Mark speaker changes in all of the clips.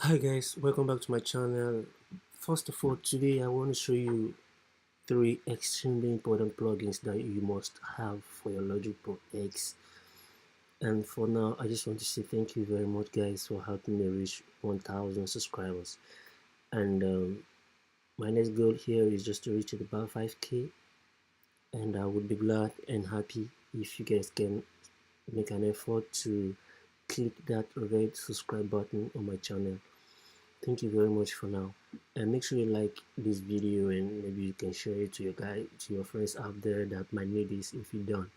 Speaker 1: Hi guys, welcome back to my channel. First of all, today I want to show you three extremely important plugins that you must have for your Logic Pro X. And for now, I just want to say thank you very much guys for helping me reach 1000 subscribers. And my next goal here is just to reach it about 5k, and I would be glad and happy if you guys can make an effort to click that red subscribe button on my channel. Thank you very much for now, and make sure you like this video, and maybe you can share it to your friends out there that might need this if you don't.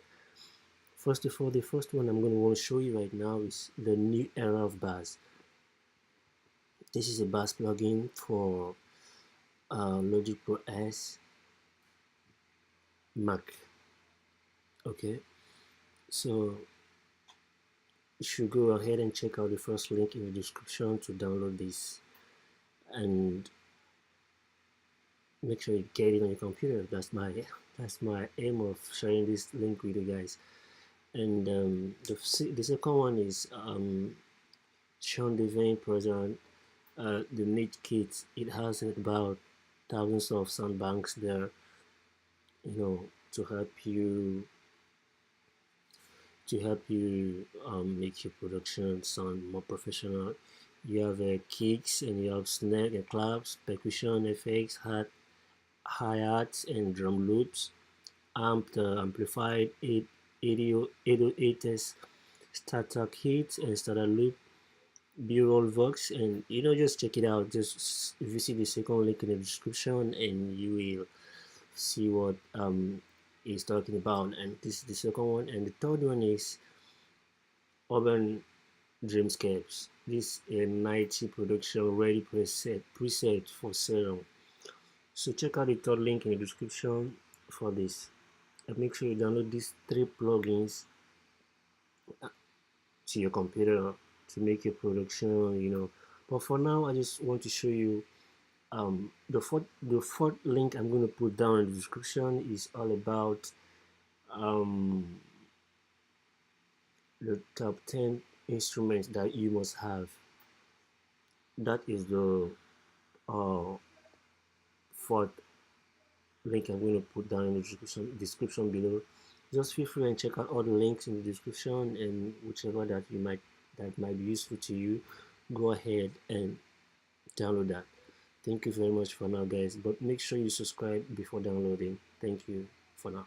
Speaker 1: First of all, the first one I'm going to want to show you right now is the new era of bass. This is a bass plugin for Logic Pro S Mac. Okay, so you should go ahead and check out the first link in the description to download this, and make sure you get it on your computer. That's my aim of sharing this link with you guys. And the second one is Sean Devane present the Meet Kit. It has about thousands of sound banks there, to help you make your production sound more professional. You have kicks, and you have snare and claps, percussion effects, hi-hats, and drum loops, amplified 808s, starter kit and starter loop, b-roll vox, and just check it out. Just visit the second link in the description and you will see what he's talking about. And this is the second one, and the third one is Urban Dreamscapes. This is a 90 production ready preset for Serum. So check out the third link in the description for this, and make sure you download these three plugins to your computer to make your production. But for now, I just want to show you the fourth link I'm going to put down in the description is all about um, the top 10 instruments that you must have. That is the uh, fourth link I'm going to put down in the description below. Just feel free and check out all the links in the description, and whichever that might be useful to you, go ahead and download that. Thank you very much for now guys, but make sure you subscribe before downloading. Thank you for now.